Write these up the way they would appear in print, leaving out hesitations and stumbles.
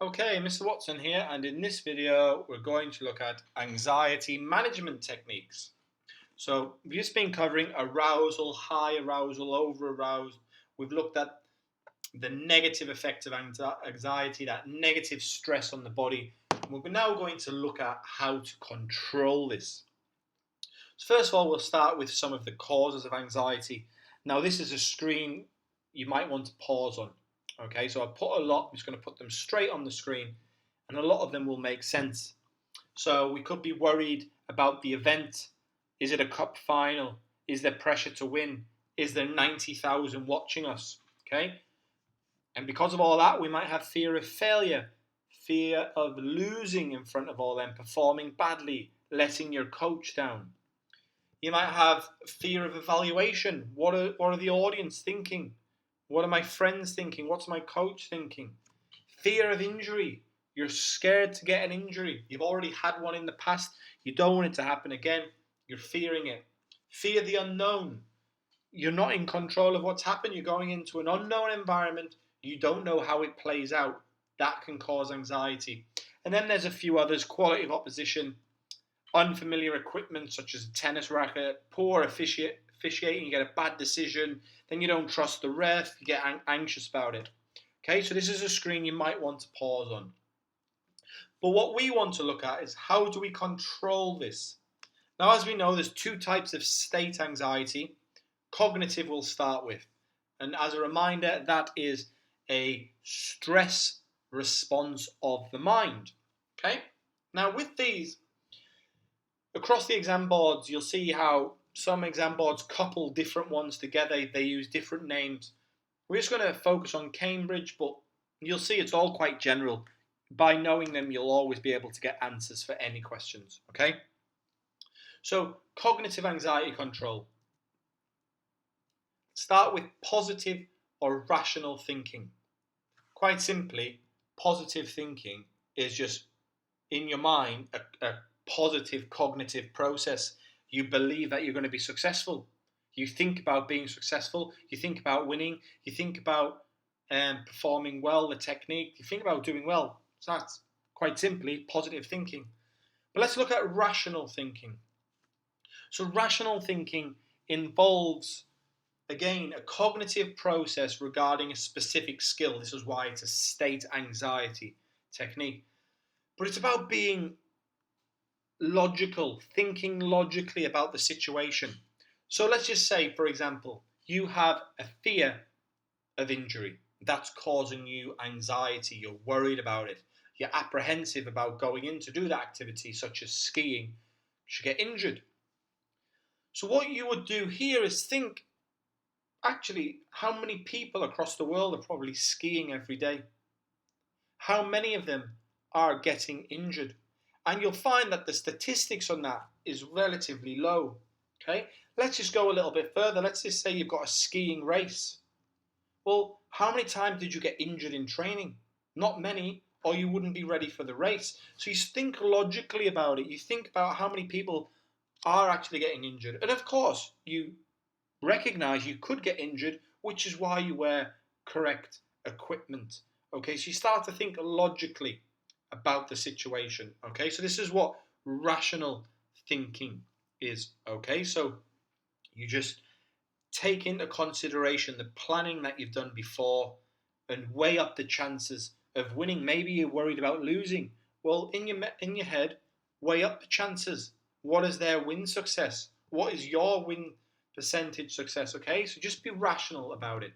Okay, Mr. Watson here, and in this video we're going to look at anxiety management techniques. So we've just been covering arousal, high arousal, over arousal. We've looked at the negative effects of anxiety, that negative stress on the body. And we're now going to look at how to control this. So first of all, we'll start with some of the causes of anxiety. Now this is a screen you might want to pause on. Okay, so I put a lot, I'm just going to put them straight on the screen, and a lot of them will make sense. So we could be worried about the event. Is it a cup final? Is there pressure to win? Is there 90,000 watching us? Okay, and because of all that, we might have fear of failure, fear of losing in front of all them, performing badly, letting your coach down. You might have fear of evaluation. What are the audience thinking? What are my friends thinking? What's my coach thinking? Fear of injury. You're scared to get an injury. You've already had one in the past. You don't want it to happen again. You're fearing it. Fear the unknown. You're not in control of what's happened. You're going into an unknown environment. You don't know how it plays out. That can cause anxiety. And then there's a few others. Quality of opposition, unfamiliar equipment such as a tennis racket, poor officiating, you get a bad decision, then you don't trust the ref, you get anxious about it. Okay, so this is a screen you might want to pause on. But what we want to look at is how do we control this? Now, as we know, there's two types of state anxiety. Cognitive we'll start with. And as a reminder, that is a stress response of the mind. Okay? Now, with these, across the exam boards, you'll see how some exam boards couple different ones together. They use different names. We're just going to focus on Cambridge, but you'll see it's all quite general. By knowing them, you'll always be able to get answers for any questions, okay? So, cognitive anxiety control. Start with positive or rational thinking. Quite simply, positive thinking is just in your mind a positive cognitive process. You believe that you're going to be successful. You think about being successful. You think about winning. You think about performing well, the technique. You think about doing well. So that's quite simply positive thinking. But let's look at rational thinking. So rational thinking involves, again, a cognitive process regarding a specific skill. This is why it's a state anxiety technique. But it's about being logical, thinking logically about the situation. So let's just say, for example, you have a fear of injury. That's causing you anxiety. You're worried about it. You're apprehensive about going in to do that activity, such as skiing. You should get injured. So what you would do here is think, actually, how many people across the world are probably skiing every day? How many of them are getting injured? And you'll find that the statistics on that is relatively low. Okay, let's just go a little bit further. Let's just say you've got a skiing race. Well, how many times did you get injured in training? Not many, or you wouldn't be ready for the race. So you think logically about it. You think about how many people are actually getting injured. And of course, you recognize you could get injured, which is why you wear correct equipment. Okay, so you start to think logically about the situation. Okay, so this is what rational thinking is. Okay, so you just take into consideration the planning that you've done before and weigh up the chances of winning. Maybe you're worried about losing. Well, in your head, weigh up the chances. What is their win success? What is your win percentage success? Okay, so just be rational about it.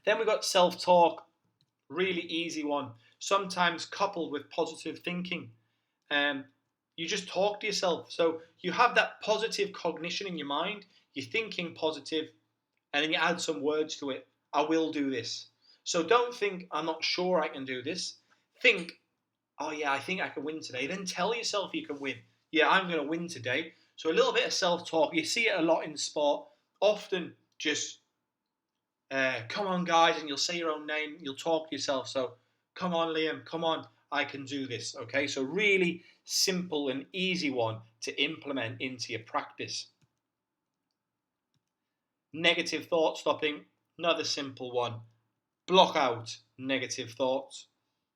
Then we've got self-talk, really easy one. Sometimes coupled with positive thinking. You just talk to yourself. So you have that positive cognition in your mind. You're thinking positive, and then you add some words to it. I will do this. So don't think, I'm not sure I can do this. Think, oh yeah, I think I can win today. Then tell yourself you can win. Yeah, I'm going to win today. So a little bit of self-talk. You see it a lot in sport. Often just, come on guys, and you'll say your own name. You'll talk to yourself. So come on Liam, come on, I can do this. Okay, so really simple and easy one to implement into your practice. Negative thought stopping, another simple one. Block out negative thoughts.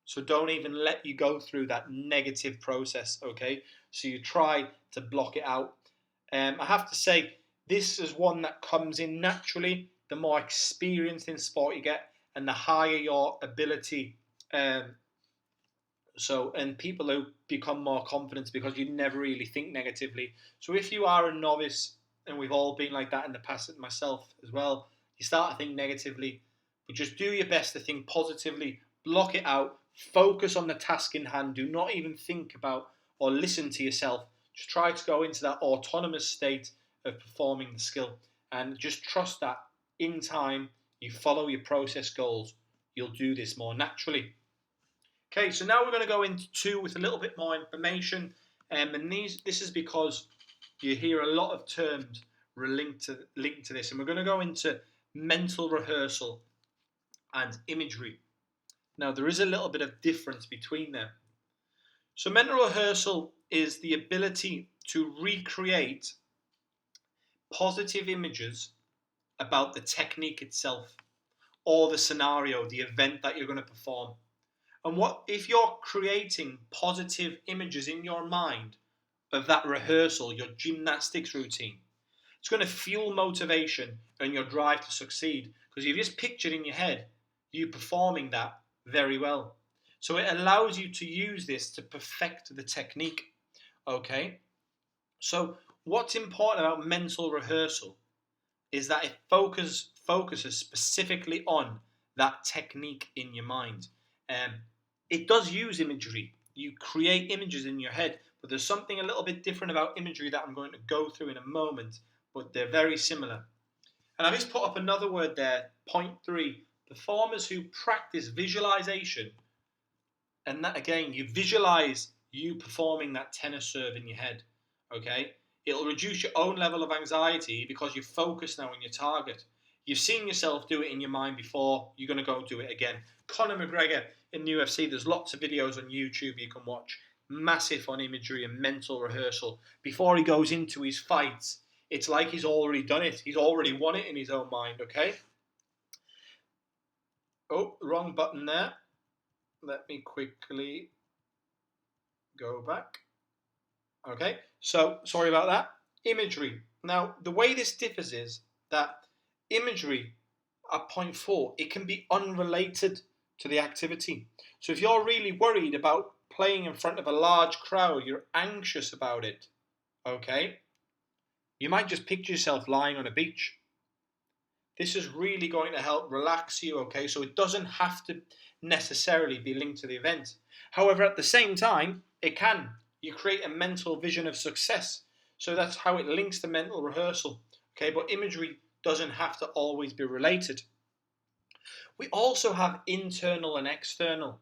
So don't even let you go through that negative process, okay? So you try to block it out. I have to say, this is one that comes in naturally. The more experienced in sport you get, and the higher your ability. And people who become more confident because you never really think negatively. So if you are a novice, and we've all been like that in the past, myself as well, you start to think negatively, but just do your best to think positively, block it out, focus on the task in hand, do not even think about or listen to yourself. Just try to go into that autonomous state of performing the skill, and just trust that in time you follow your process goals, you'll do this more naturally. Okay, so now we're going to go into two with a little bit more information, and this is because you hear a lot of terms linked to this, and we're going to go into mental rehearsal and imagery. Now, there is a little bit of difference between them. So, mental rehearsal is the ability to recreate positive images about the technique itself, or the scenario, the event that you're going to perform. And what if you're creating positive images in your mind of that rehearsal, your gymnastics routine? It's going to fuel motivation and your drive to succeed, because you've just pictured in your head you performing that very well. So it allows you to use this to perfect the technique. Okay? So what's important about mental rehearsal is that it focuses specifically on that technique in your mind. It does use imagery. You create images in your head, but there's something a little bit different about imagery that I'm going to go through in a moment, but they're very similar. And I just put up another word there, point 3, performers who practice visualization. And that, again, you visualize you performing that tennis serve in your head, okay? It'll reduce your own level of anxiety because you focus now on your target. You've seen yourself do it in your mind before, you're going to go do it again. Conor McGregor in the UFC, there's lots of videos on YouTube you can watch, massive on imagery and mental rehearsal. Before he goes into his fights, it's like he's already done it. He's already won it in his own mind, okay? Oh, wrong button there. Let me quickly go back. Okay, so sorry about that. Imagery. Now, the way this differs is that imagery at point 4, it can be unrelated to the activity. So if you're really worried about playing in front of a large crowd, you're anxious about it, okay, you might just picture yourself lying on a beach. This is really going to help relax you, okay? So it doesn't have to necessarily be linked to the event. However, at the same time, it can. You create a mental vision of success. So that's how it links to mental rehearsal, okay? But imagery doesn't have to always be related. We also have internal and external.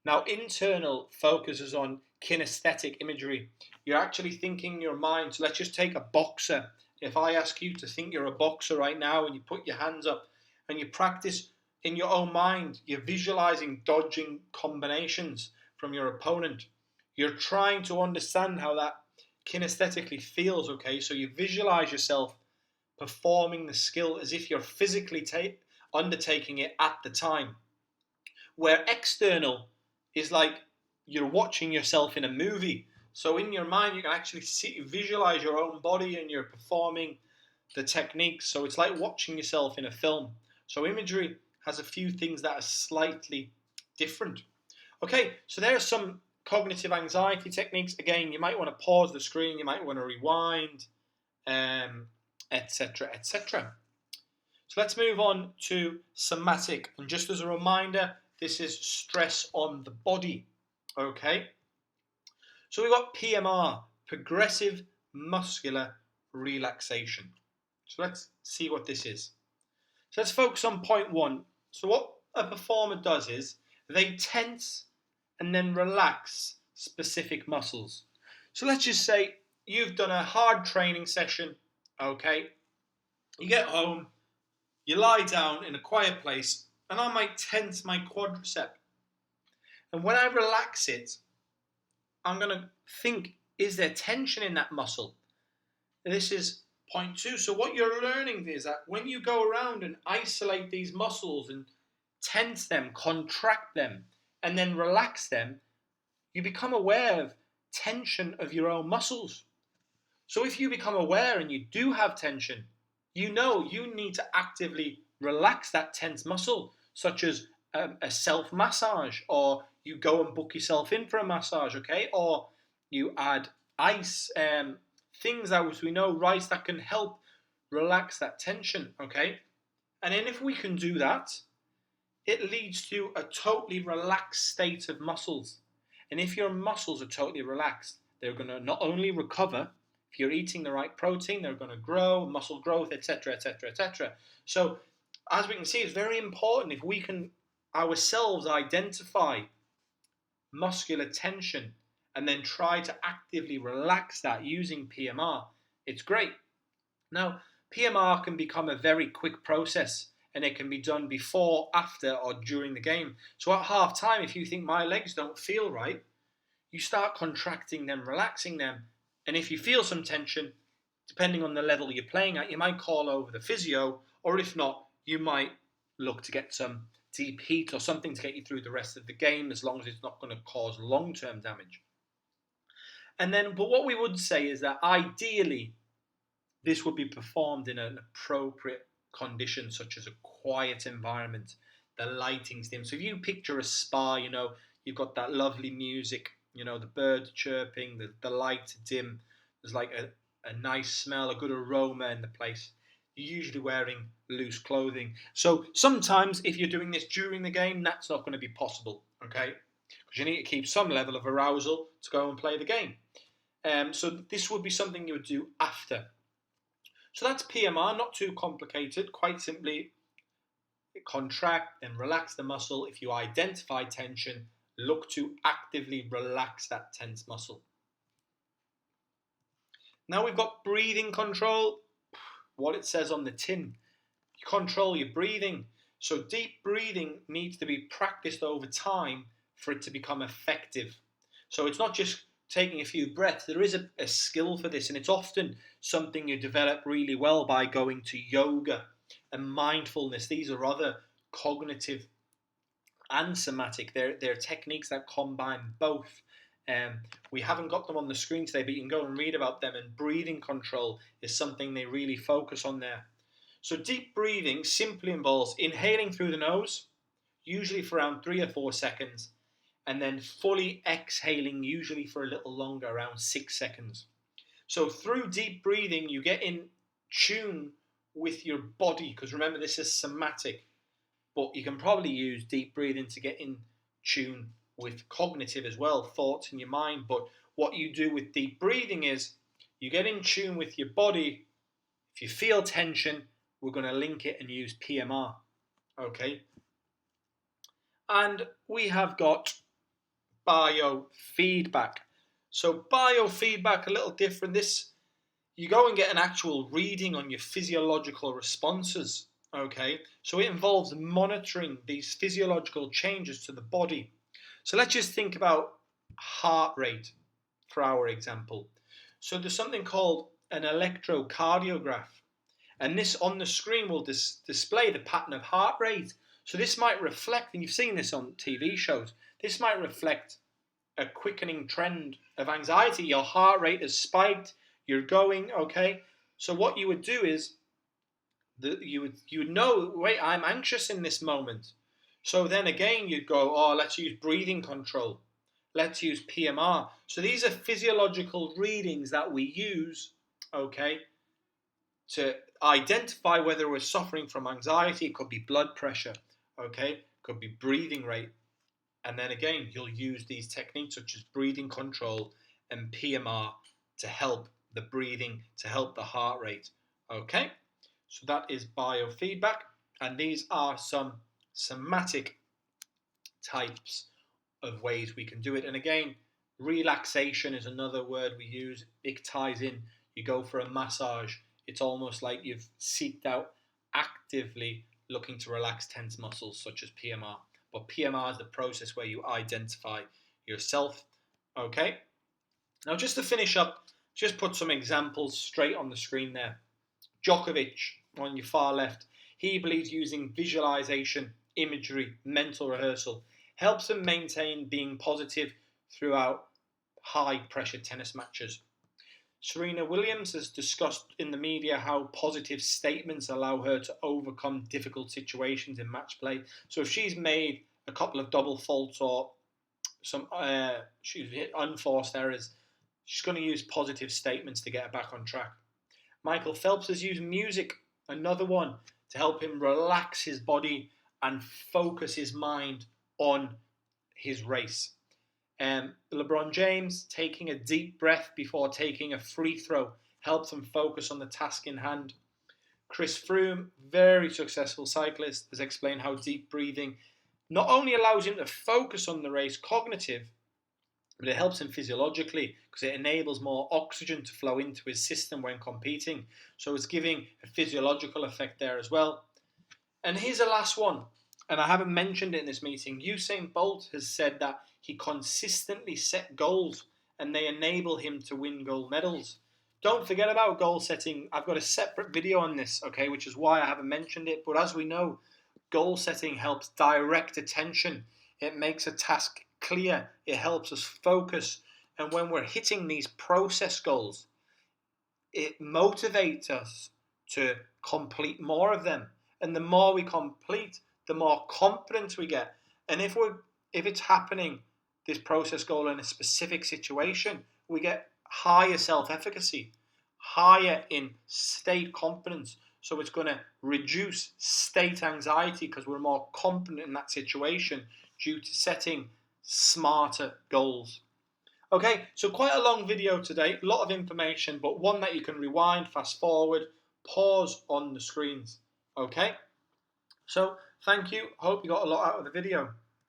Now, internal focuses on kinesthetic imagery. You're actually thinking in your mind. So let's just take a boxer. If I ask you to think you're a boxer right now and you put your hands up and you practice in your own mind, you're visualizing dodging combinations from your opponent. You're trying to understand how that kinesthetically feels, okay? So you visualize yourself performing the skill as if you're physically undertaking it at the time. Where external is like you're watching yourself in a movie. So in your mind, you can actually visualize your own body and you're performing the techniques. So it's like watching yourself in a film. So imagery has a few things that are slightly different. Okay, so there are some cognitive anxiety techniques. Again, you might want to pause the screen, you might want to rewind, etc., etc. So let's move on to somatic. And just as a reminder, this is stress on the body. Okay. So we've got PMR, progressive muscular relaxation. So let's see what this is. So let's focus on point 1. So what a performer does is they tense and then relax specific muscles. So let's just say you've done a hard training session. Okay. You get home, you lie down in a quiet place, and I might tense my quadricep. And when I relax it, I'm going to think, is there tension in that muscle? This is point 2. So what you're learning is that when you go around and isolate these muscles and tense them, contract them, and then relax them, you become aware of tension of your own muscles. So if you become aware and you do have tension, you know you need to actively relax that tense muscle, such as a self massage, or you go and book yourself in for a massage, okay? Or you add ice, things as we know, rice that can help relax that tension, okay? And then if we can do that, it leads to a totally relaxed state of muscles. And if your muscles are totally relaxed, they're going to not only recover, if you're eating the right protein, they're going to grow, muscle growth, etc., etc., etc. So, as we can see, it's very important if we can ourselves identify muscular tension and then try to actively relax that using PMR. It's great. Now, PMR can become a very quick process, and it can be done before, after, or during the game. So at half time, if you think my legs don't feel right, you start contracting them, relaxing them. And if you feel some tension, depending on the level you're playing at, you might call over the physio, or if not, you might look to get some deep heat or something to get you through the rest of the game, as long as it's not going to cause long-term damage. And then, but what we would say is that ideally, this would be performed in an appropriate condition, such as a quiet environment, the lighting's dim. So if you picture a spa, you've got that lovely music, the birds chirping, the lights dim, there's like a nice smell, a good aroma in the place. You're usually wearing loose clothing. So sometimes if you're doing this during the game, that's not going to be possible, okay? Because you need to keep some level of arousal to go and play the game. So this would be something you would do after. So that's PMR, not too complicated. Quite simply, contract and relax the muscle. If you identify tension, look to actively relax that tense muscle. Now we've got breathing control. What it says on the tin. You control your breathing. So deep breathing needs to be practiced over time for it to become effective. So it's not just taking a few breaths. There is a skill for this, and it's often something you develop really well by going to yoga and mindfulness. These are other cognitive and somatic. They're techniques that combine both. We haven't got them on the screen today, but you can go and read about them, and breathing control is something they really focus on there. So deep breathing simply involves inhaling through the nose, usually for around 3 or 4 seconds, and then fully exhaling, usually for a little longer, around 6 seconds. So through deep breathing, you get in tune with your body, because remember, this is somatic, but you can probably use deep breathing to get in tune with cognitive as well, thoughts in your mind. But what you do with deep breathing is you get in tune with your body. If you feel tension, we're going to link it and use PMR. Okay. And we have got biofeedback. So biofeedback, a little different. This, you go and get an actual reading on your physiological responses. Okay, so it involves monitoring these physiological changes to the body. So let's just think about heart rate for our example. So there's something called an electrocardiograph, and this on the screen will display the pattern of heart rate. So this might reflect, and you've seen this on TV shows, this might reflect a quickening trend of anxiety. Your heart rate has spiked, you're going, okay. So what you would do is, you would know, wait, I'm anxious in this moment. So then again, you'd go, oh, let's use breathing control. Let's use PMR. So these are physiological readings that we use, okay, to identify whether we're suffering from anxiety. It could be blood pressure, okay, it could be breathing rate. And then again, you'll use these techniques such as breathing control and PMR to help the breathing, to help the heart rate, okay. So that is biofeedback, and these are some somatic types of ways we can do it. And again, relaxation is another word we use. It ties in. You go for a massage, it's almost like you've seeked out actively looking to relax tense muscles, such as PMR. But PMR is the process where you identify yourself. Okay. Now, just to finish up, just put some examples straight on the screen there. Djokovic, on your far left, he believes using visualization, imagery, mental rehearsal helps him maintain being positive throughout high pressure tennis matches. Serena Williams has discussed in the media how positive statements allow her to overcome difficult situations in match play. So if she's made a couple of double faults or some she's hit unforced errors, she's going to use positive statements to get her back on track. Michael Phelps has used music, another one, to help him relax his body and focus his mind on his race. LeBron James taking a deep breath before taking a free throw helps him focus on the task in hand. Chris Froome, very successful cyclist, has explained how deep breathing not only allows him to focus on the race cognitive, but it helps him physiologically because it enables more oxygen to flow into his system when competing. So it's giving a physiological effect there as well. And here's the last one, and I haven't mentioned it in this meeting. Usain Bolt has said that he consistently set goals and they enable him to win gold medals. Don't forget about goal setting. I've got a separate video on this, okay, which is why I haven't mentioned it. But as we know, goal setting helps direct attention. It makes a task clear. It helps us focus. And when we're hitting these process goals, it motivates us to complete more of them. And the more we complete, the more confidence we get. And if it's happening, this process goal in a specific situation, we get higher self-efficacy, higher in state confidence. So it's going to reduce state anxiety because we're more confident in that situation due to setting smarter goals. Okay, so quite a long video today, a lot of information, but one that you can rewind, fast forward, pause on the screens. Okay, so thank you. Hope you got a lot out of the video.